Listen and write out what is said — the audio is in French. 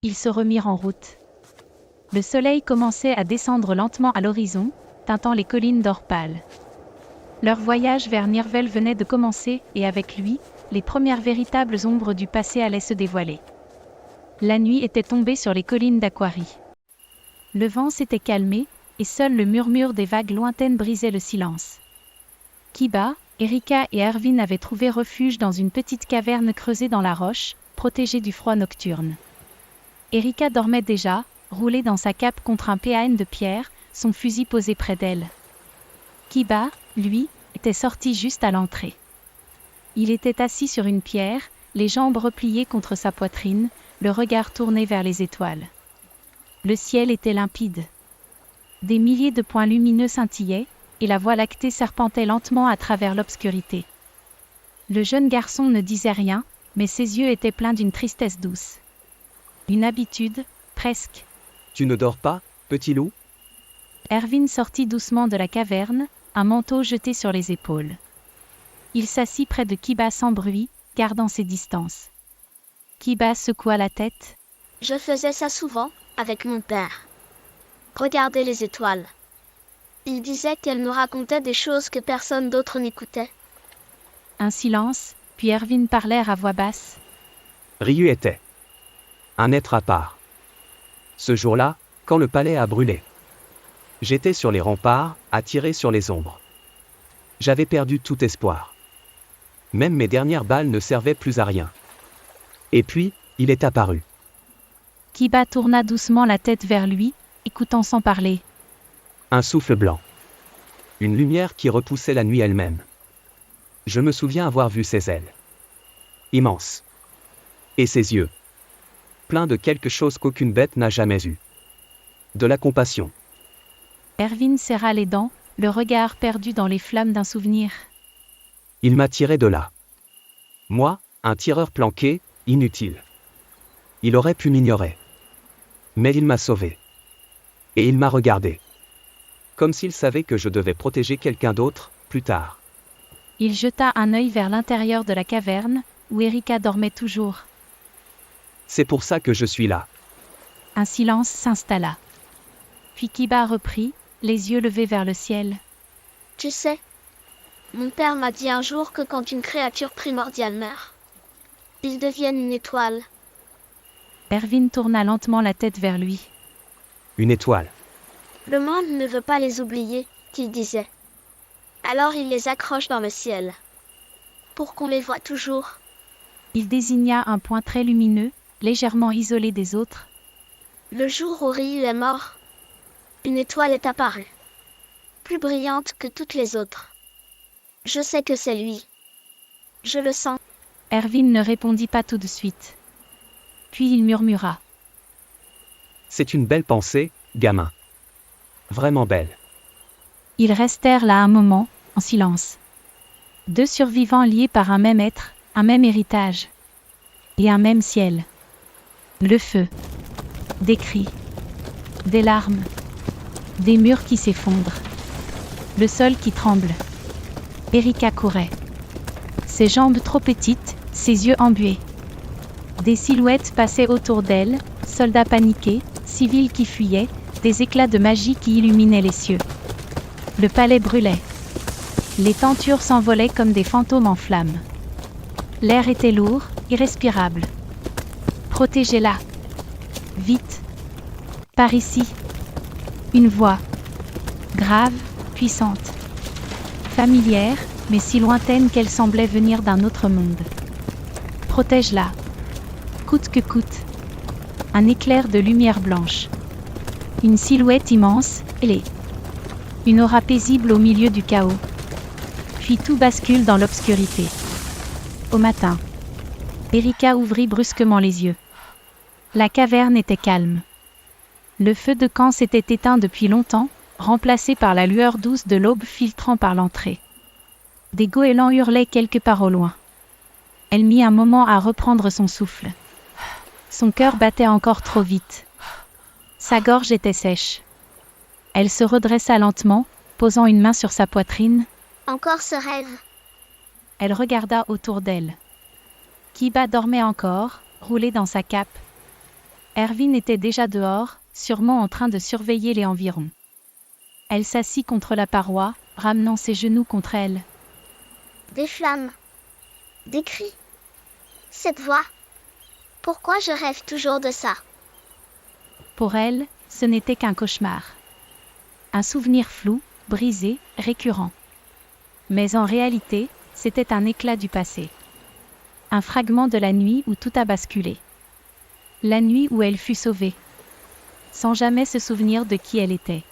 Ils se remirent en route. Le soleil commençait à descendre lentement à l'horizon, teintant les collines d'or pâle. Leur voyage vers Nirvel venait de commencer, et avec lui, les premières véritables ombres du passé allaient se dévoiler. La nuit était tombée sur les collines d'Aquari. Le vent s'était calmé, et seul le murmure des vagues lointaines brisait le silence. Kiba, Erika et Erwin avaient trouvé refuge dans une petite caverne creusée dans la roche, protégée du froid nocturne. Erika dormait déjà, roulée dans sa cape contre un PAN de pierre, son fusil posé près d'elle. Kiba, lui, était sorti juste à l'entrée. Il était assis sur une pierre, les jambes repliées contre sa poitrine, le regard tourné vers les étoiles. Le ciel était limpide. Des milliers de points lumineux scintillaient, et la Voie lactée serpentait lentement à travers l'obscurité. Le jeune garçon ne disait rien, mais ses yeux étaient pleins d'une tristesse douce. Une habitude, presque. Tu ne dors pas, petit loup ? Erwin sortit doucement de la caverne, un manteau jeté sur les épaules. Il s'assit près de Kiba sans bruit, gardant ses distances. Kiba secoua la tête. Je faisais ça souvent, avec mon père. Regarder les étoiles. Il disait qu'elles nous racontaient des choses que personne d'autre n'écoutait. Un silence, puis Erwin parlèrent à voix basse. Ryu était un être à part. Ce jour-là, quand le palais a brûlé, j'étais sur les remparts, à tirer sur les ombres. J'avais perdu tout espoir. Même mes dernières balles ne servaient plus à rien. Et puis, il est apparu. Kiba tourna doucement la tête vers lui, écoutant sans parler. Un souffle blanc. Une lumière qui repoussait la nuit elle-même. Je me souviens avoir vu ses ailes. Immenses. Et ses yeux. Pleins de quelque chose qu'aucune bête n'a jamais eu. De la compassion. Erwin serra les dents, le regard perdu dans les flammes d'un souvenir. Il m'a tiré de là. Moi, un tireur planqué, inutile. Il aurait pu m'ignorer. Mais il m'a sauvé. Et il m'a regardé. Comme s'il savait que je devais protéger quelqu'un d'autre, plus tard. Il jeta un œil vers l'intérieur de la caverne, où Erika dormait toujours. C'est pour ça que je suis là. Un silence s'installa. Puis Kiba reprit, les yeux levés vers le ciel. Tu sais, mon père m'a dit un jour que quand une créature primordiale meurt, ils deviennent une étoile. Erwin tourna lentement la tête vers lui. Une étoile. Le monde ne veut pas les oublier, qu'il disait. Alors il les accroche dans le ciel. Pour qu'on les voie toujours. Il désigna un point très lumineux, légèrement isolé des autres. Le jour où Ryu est mort, une étoile est apparue. Plus brillante que toutes les autres. Je sais que c'est lui. Je le sens. Erwin ne répondit pas tout de suite. Puis il murmura. C'est une belle pensée, gamin. Vraiment belle. Ils restèrent là un moment, en silence. Deux survivants liés par un même être, un même héritage. Et un même ciel. Le feu. Des cris. Des larmes. Des murs qui s'effondrent. Le sol qui tremble. Erika courait. Ses jambes trop petites, ses yeux embués. Des silhouettes passaient autour d'elle, soldats paniqués, civils qui fuyaient, des éclats de magie qui illuminaient les cieux. Le palais brûlait. Les tentures s'envolaient comme des fantômes en flammes. L'air était lourd, irrespirable. Protégez-la. Vite. Par ici. Une voix. Grave, puissante. Familière, mais si lointaine qu'elle semblait venir d'un autre monde. Protège-la. Coûte que coûte. Un éclair de lumière blanche. Une silhouette immense, ailée. Une aura paisible au milieu du chaos. Puis tout bascule dans l'obscurité. Au matin. Erika ouvrit brusquement les yeux. La caverne était calme. Le feu de camp s'était éteint depuis longtemps, remplacé par la lueur douce de l'aube filtrant par l'entrée. Des goélands hurlaient quelque part au loin. Elle mit un moment à reprendre son souffle. Son cœur battait encore trop vite. Sa gorge était sèche. Elle se redressa lentement, posant une main sur sa poitrine. Encore ce rêve. Elle regarda autour d'elle. Kiba dormait encore, roulé dans sa cape. Erwin était déjà dehors, sûrement en train de surveiller les environs. Elle s'assit contre la paroi, ramenant ses genoux contre elle. Des flammes. Des cris. Cette voix. Pourquoi je rêve toujours de ça? Pour elle, ce n'était qu'un cauchemar. Un souvenir flou, brisé, récurrent. Mais en réalité, c'était un éclat du passé. Un fragment de la nuit où tout a basculé. La nuit où elle fut sauvée. Sans jamais se souvenir de qui elle était.